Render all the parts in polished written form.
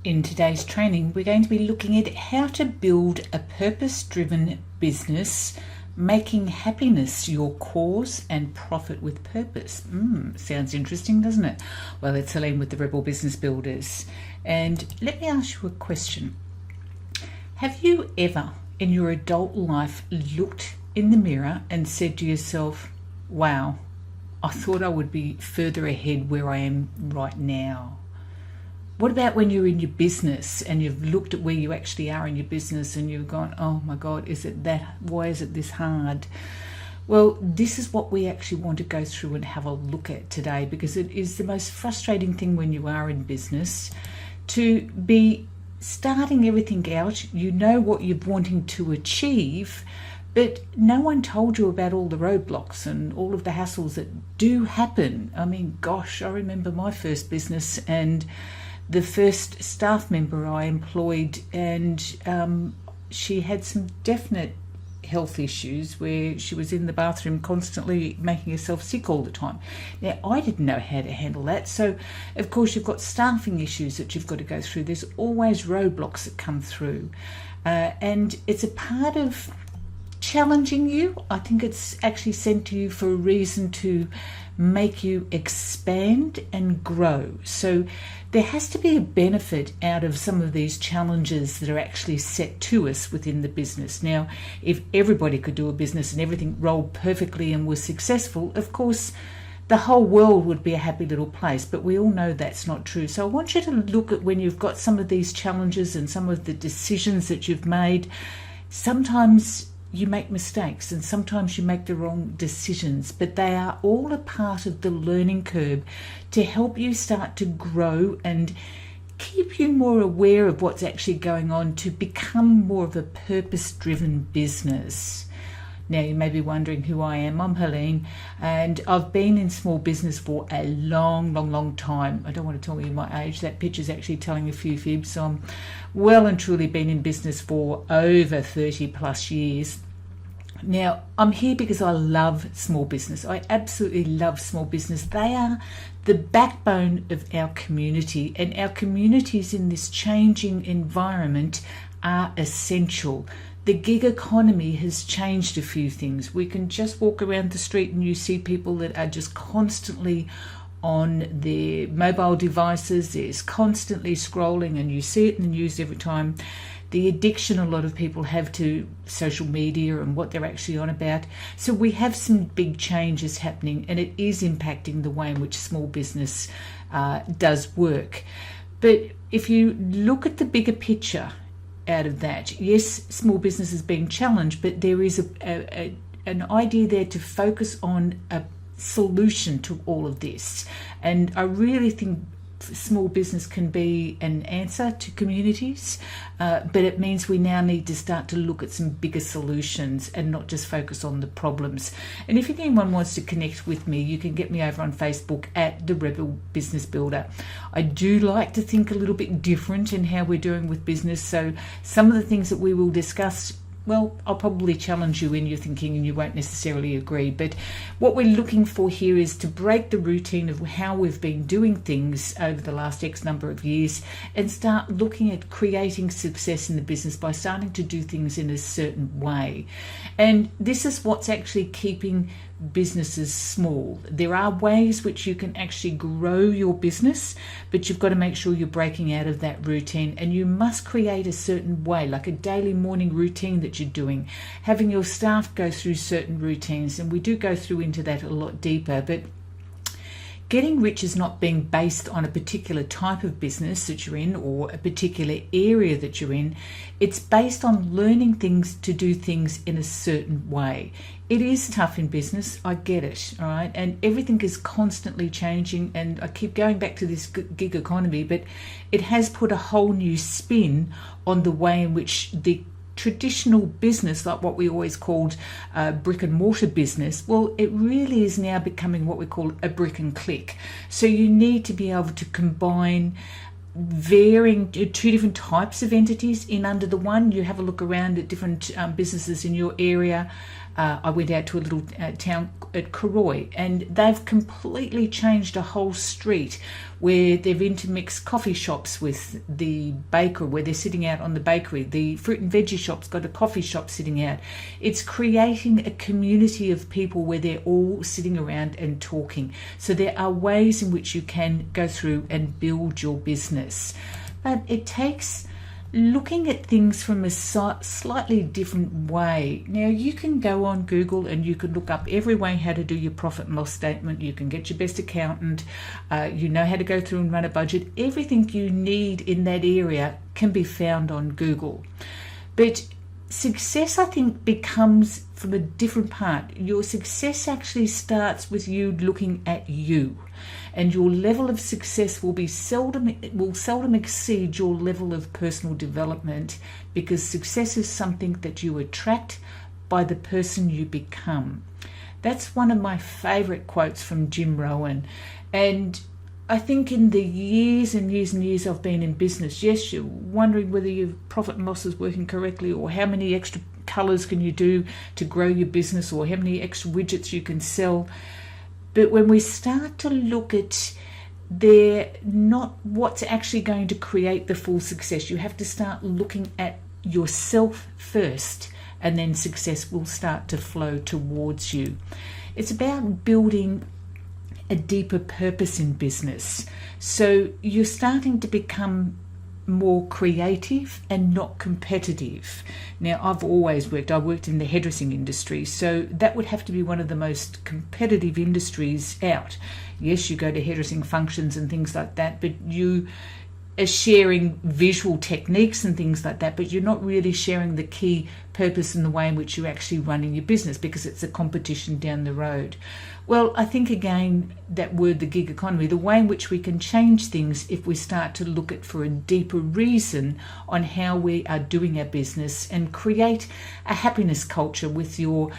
In today's training, we're going to be looking at how to build a purpose-driven business, making happiness your cause and profit with purpose. Sounds interesting, doesn't it? Well, it's Helene with the Rebel Business Builders. And let me ask you a question. Have you ever in your adult life looked in the mirror and said to yourself, wow, I thought I would be further ahead where I am right now? What about when you're in your business and you've looked at where you actually are in your business and you've gone, oh my God, is it that? Why is it this hard? Well, this is what we actually want to go through and have a look at today, because it is the most frustrating thing when you are in business to be starting everything out. You know what you're wanting to achieve, but no one told you about all the roadblocks and all of the hassles that do happen. I mean, gosh, I remember my first business and the first staff member I employed, and she had some definite health issues where she was in the bathroom constantly making herself sick all the time. Now, I didn't know how to handle that. So, of course, you've got staffing issues that you've got to go through. There's always roadblocks that come through. And it's a part of challenging you. I think it's actually sent to you for a reason to make you expand and grow. So there has to be a benefit out of some of these challenges that are actually set to us within the business. Now, if everybody could do a business and everything rolled perfectly and was successful, of course, the whole world would be a happy little place, but we all know that's not true. So I want you to look at when you've got some of these challenges and some of the decisions that you've made. Sometimes you make mistakes and sometimes you make the wrong decisions, but they are all a part of the learning curve to help you start to grow and keep you more aware of what's actually going on to become more of a purpose-driven business. Now, you may be wondering who I am. I'm Helene, and I've been in small business for a long time. I don't want to tell you my age. That picture's actually telling a few fibs. So I'm well and truly been in business for over 30 plus years. Now, I'm here because I love small business. I absolutely love small business. They are the backbone of our community, and our communities in this changing environment are essential. The gig economy has changed a few things. We can just walk around the street and you see people that are just constantly on their mobile devices. There's constantly scrolling, and you see it in the news every time. The addiction a lot of people have to social media and what they're actually on about. So we have some big changes happening, and it is impacting the way in which small business does work. But if you look at the bigger picture out of that, yes, small business is being challenged, but there is an idea there to focus on a solution to all of this. And I really think small business can be an answer to communities, but it means we now need to start to look at some bigger solutions and not just focus on the problems. And if anyone wants to connect with me, you can get me over on Facebook at The Rebel Business Builder. I do like to think a little bit different in how we're doing with business, so some of the things that we will discuss, well, I'll probably challenge you in your thinking and you won't necessarily agree. But what we're looking for here is to break the routine of how we've been doing things over the last X number of years and start looking at creating success in the business by starting to do things in a certain way. And this is what's actually keeping businesses small. There are ways which you can actually grow your business, but you've got to make sure you're breaking out of that routine, and you must create a certain way, like a daily morning routine that you're doing, having your staff go through certain routines, and we do go through into that a lot deeper. But getting rich is not being based on a particular type of business that you're in or a particular area that you're in. It's based on learning things to do things in a certain way. It is tough in business, I get it, all right? And everything is constantly changing, and I keep going back to this gig economy, but it has put a whole new spin on the way in which the traditional business, like what we always called brick and mortar business, well, it really is now becoming what we call a brick and click. So you need to be able to combine varying two different types of entities in under the one. You have a look around at different businesses in your area. I went out to a little town at Karoi, and they've completely changed a whole street where they've intermixed coffee shops with the bakery, where they're sitting out on the bakery. The fruit and veggie shop's got a coffee shop sitting out. It's creating a community of people where they're all sitting around and talking. So there are ways in which you can go through and build your business. But it takes looking at things from a slightly different way. Now, you can go on Google and you can look up every way how to do your profit and loss statement. You can get your best accountant. You know how to go through and run a budget. Everything you need in that area can be found on Google. But success, I think, becomes from a different part. Your success actually starts with you looking at you. And your level of success will seldom exceed your level of personal development, because success is something that you attract by the person you become. That's one of my favorite quotes from Jim Rohn. And I think in the years and years and years I've been in business, yes, you're wondering whether your profit and loss is working correctly, or how many extra colors can you do to grow your business, or how many extra widgets you can sell. But when we start to look at they're not what's actually going to create the full success, you have to start looking at yourself first, and then success will start to flow towards you. It's about building a deeper purpose in business. So you're starting to become more creative and not competitive. Now, I worked in the hairdressing industry, so that would have to be one of the most competitive industries out. Yes, you go to hairdressing functions and things like that, but you are sharing visual techniques and things like that, but you're not really sharing the key purpose and the way in which you're actually running your business, because it's a competition down the road. Well, I think, again, that word, the gig economy, the way in which we can change things if we start to look at for a deeper reason on how we are doing our business, and create a happiness culture with your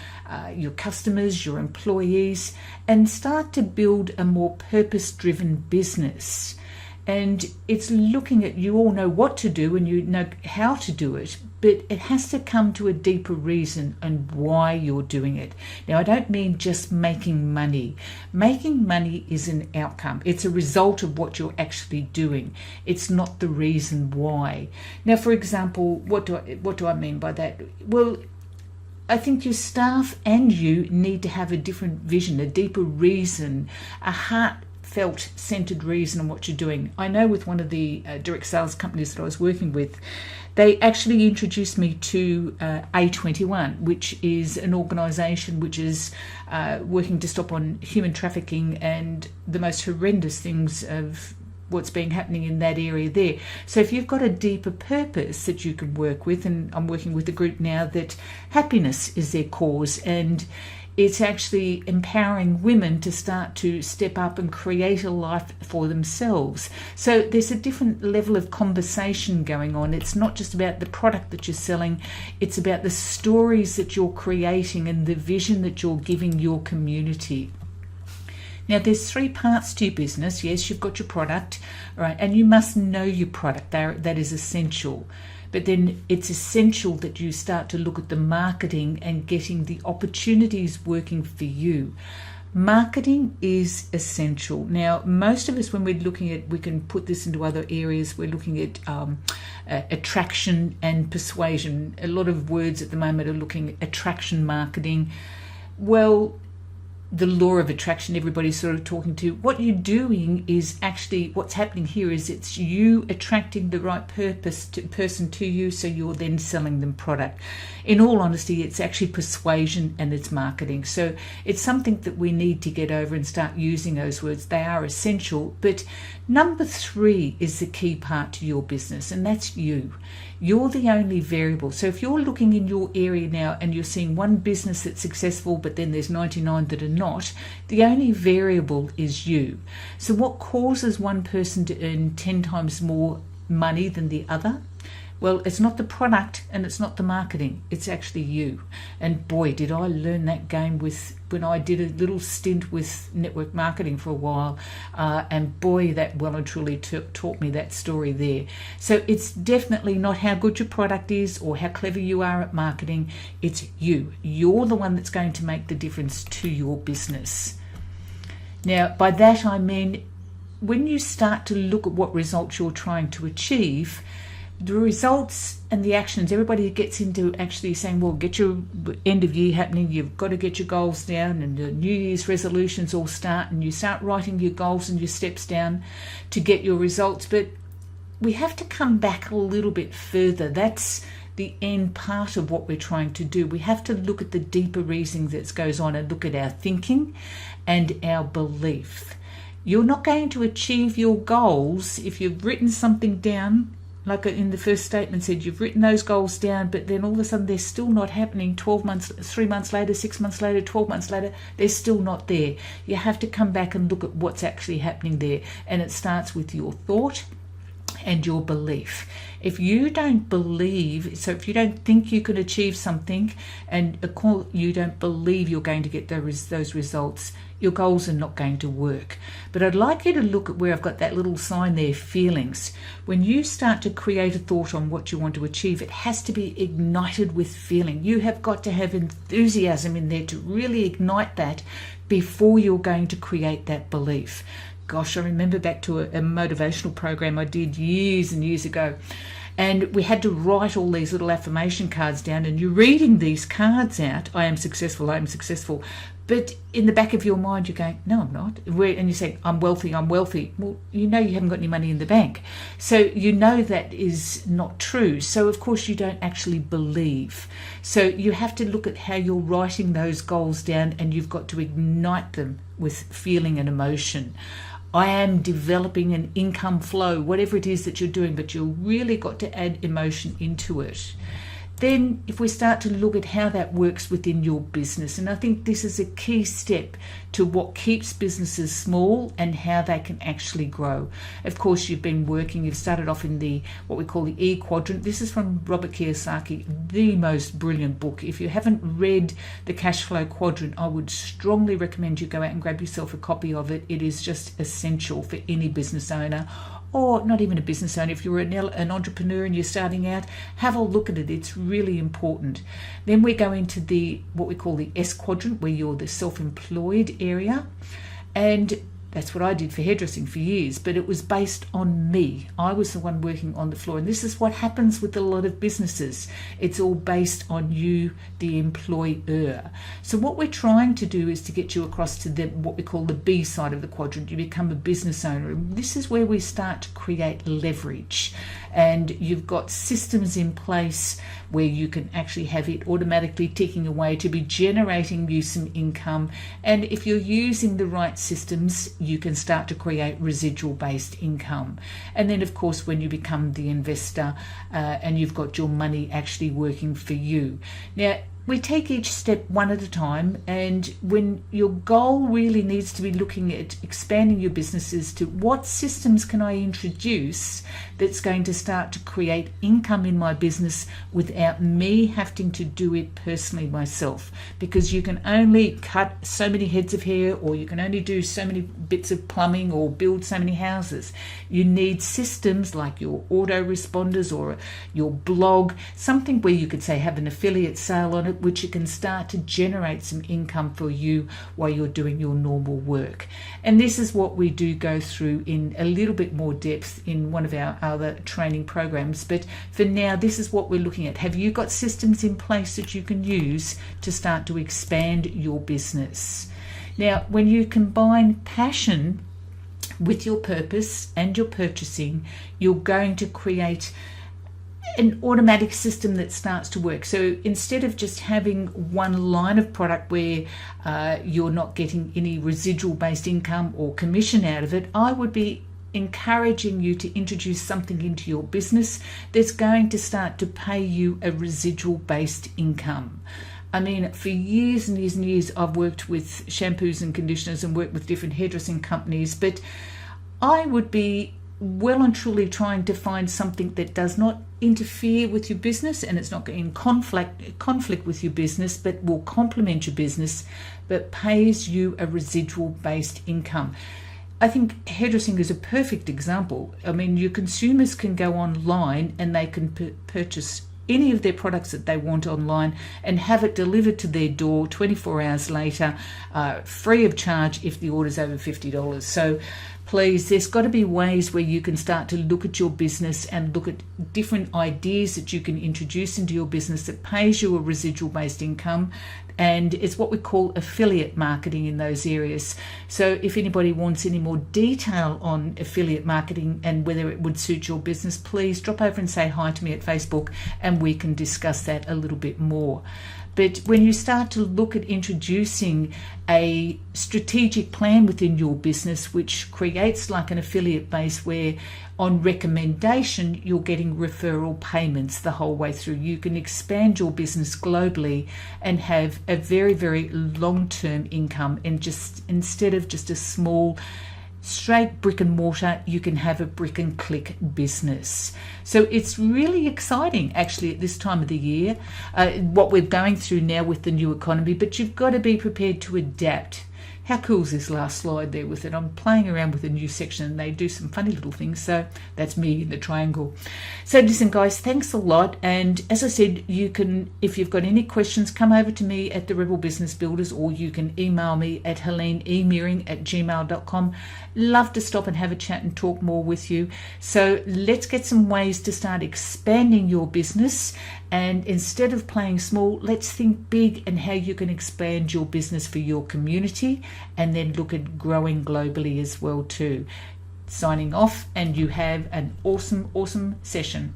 customers, your employees, and start to build a more purpose-driven business. And it's looking at, you all know what to do and you know how to do it, but it has to come to a deeper reason and why you're doing it. Now, I don't mean just making money. Making money is an outcome. It's a result of what you're actually doing. It's not the reason why. Now, for example, what do I mean by that? Well, I think your staff and you need to have a different vision, a deeper reason, a heartfelt centered reason on what you're doing. I know with one of the direct sales companies that I was working with, they actually introduced me to A21, which is an organisation which is working to stop on human trafficking and the most horrendous things of what's been happening in that area there. So if you've got a deeper purpose that you can work with, and I'm working with a group now that happiness is their cause, and it's actually empowering women to start to step up and create a life for themselves. So there's a different level of conversation going on. It's not just about the product that you're selling, it's about the stories that you're creating and the vision that you're giving your community. Now, there's 3 parts to your business. Yes, you've got your product, right, and you must know your product. That is essential. But then it's essential that you start to look at the marketing and getting the opportunities working for you. Marketing is essential. Now, most of us, when we're looking at, we can put this into other areas, we're looking at attraction and persuasion. A lot of words at the moment are looking at attraction marketing. Well, the law of attraction, everybody's sort of talking to. What you're doing is actually, what's happening here is it's you attracting the right person to you, so you're then selling them product. In all honesty, it's actually persuasion and it's marketing. So it's something that we need to get over and start using those words. They are essential. But number 3 is the key part to your business, and that's you. You're the only variable. So if you're looking in your area now and you're seeing one business that's successful, but then there's 99 that are not, the only variable is you. So what causes one person to earn 10 times more money than the other? Well, it's not the product and it's not the marketing, it's actually you. And boy, did I learn that game when I did a little stint with network marketing for a while, and boy, that well and truly taught me that story there. So it's definitely not how good your product is or how clever you are at marketing, it's you. You're the one that's going to make the difference to your business. Now, by that I mean, when you start to look at what results you're trying to achieve, the results and the actions, everybody gets into actually saying, well, get your end of year happening, you've got to get your goals down, and the New Year's resolutions all start, and you start writing your goals and your steps down to get your results. But we have to come back a little bit further. That's the end part of what we're trying to do. We have to look at the deeper reasoning that goes on and look at our thinking and our belief. You're not going to achieve your goals if you've written something down, like in the first statement said, you've written those goals down, but then all of a sudden they're still not happening 12 months, 3 months later, 6 months later, 12 months later, they're still not there. You have to come back and look at what's actually happening there. And it starts with your thought and your belief. If you don't believe, so if you don't think you can achieve something and you don't believe you're going to get those results, your goals are not going to work. But I'd like you to look at where I've got that little sign there, feelings. When you start to create a thought on what you want to achieve, it has to be ignited with feeling. You have got to have enthusiasm in there to really ignite that before you're going to create that belief. Gosh, I remember back to a motivational program I did years and years ago. And we had to write all these little affirmation cards down, and you're reading these cards out, I am successful, I am successful. But in the back of your mind, you're going, no, I'm not. And you say, I'm wealthy, I'm wealthy. Well, you know you haven't got any money in the bank. So you know that is not true. So, of course, you don't actually believe. So you have to look at how you're writing those goals down, and you've got to ignite them with feeling and emotion. I am developing an income flow, whatever it is that you're doing, but you've really got to add emotion into it. Then if we start to look at how that works within your business, and I think this is a key step to what keeps businesses small and how they can actually grow. Of course, you've started off in what we call the E quadrant. This is from Robert Kiyosaki, the most brilliant book. If you haven't read the cash flow quadrant, I would strongly recommend you go out and grab yourself a copy of it. It is just essential for any business owner, or not even a business owner. If you're an entrepreneur and you're starting out, have a look at it. It's really important. Then we go into what we call the S quadrant, where you're the self-employed area. And that's what I did for hairdressing for years, but it was based on me. I was the one working on the floor. And this is what happens with a lot of businesses. It's all based on you, the employer. So what we're trying to do is to get you across to what we call the B side of the quadrant. You become a business owner. And this is where we start to create leverage. And you've got systems in place where you can actually have it automatically ticking away to be generating you some income. And if you're using the right systems, you can start to create residual based income. And then of course, when you become the investor and you've got your money actually working for you. Now, we take each step one at a time, and when your goal really needs to be looking at expanding your businesses to what systems can I introduce that's going to start to create income in my business without me having to do it personally myself, because you can only cut so many heads of hair, or you can only do so many bits of plumbing or build so many houses. You need systems like your autoresponders or your blog, something where you could say have an affiliate sale on it, which you can start to generate some income for you while you're doing your normal work. And this is what we do go through in a little bit more depth in one of our other training programs. But for now, this is what we're looking at. Have you got systems in place that you can use to start to expand your business? Now, when you combine passion with your purpose and your purchasing, you're going to create an automatic system that starts to work. So instead of just having one line of product where you're not getting any residual based income or commission out of it, I would be encouraging you to introduce something into your business that's going to start to pay you a residual based income. I mean, for years and years and years, I've worked with shampoos and conditioners and worked with different hairdressing companies, but I would be well and truly trying to find something that does not interfere with your business and it's not in conflict with your business, but will complement your business, but pays you a residual based income. I think hairdressing is a perfect example. I mean, your consumers can go online and they can purchase any of their products that they want online and have it delivered to their door 24 hours later, free of charge if the order's over $50. So please, there's got to be ways where you can start to look at your business and look at different ideas that you can introduce into your business that pays you a residual based income. And it's what we call affiliate marketing in those areas. So if anybody wants any more detail on affiliate marketing and whether it would suit your business, please drop over and say hi to me at Facebook and we can discuss that a little bit more. But when you start to look at introducing a strategic plan within your business, which creates like an affiliate base where on recommendation, you're getting referral payments the whole way through. You can expand your business globally and have a very, very long-term income, and just instead of just a small straight brick and mortar, you can have a brick and click business. So it's really exciting actually at this time of the year, what we're going through now with the new economy, but you've got to be prepared to adapt. How cool is this last slide there with it? I'm playing around with a new section and they do some funny little things. So that's me in the triangle. So listen, guys, thanks a lot. And as I said, you can, if you've got any questions, come over to me at the Rebel Business Builders, or you can email me at heleneemeering@gmail.com. Love to stop and have a chat and talk more with you. So let's get some ways to start expanding your business. And instead of playing small, let's think big and how you can expand your business for your community, and then look at growing globally as well too. Signing off, and you have an awesome session.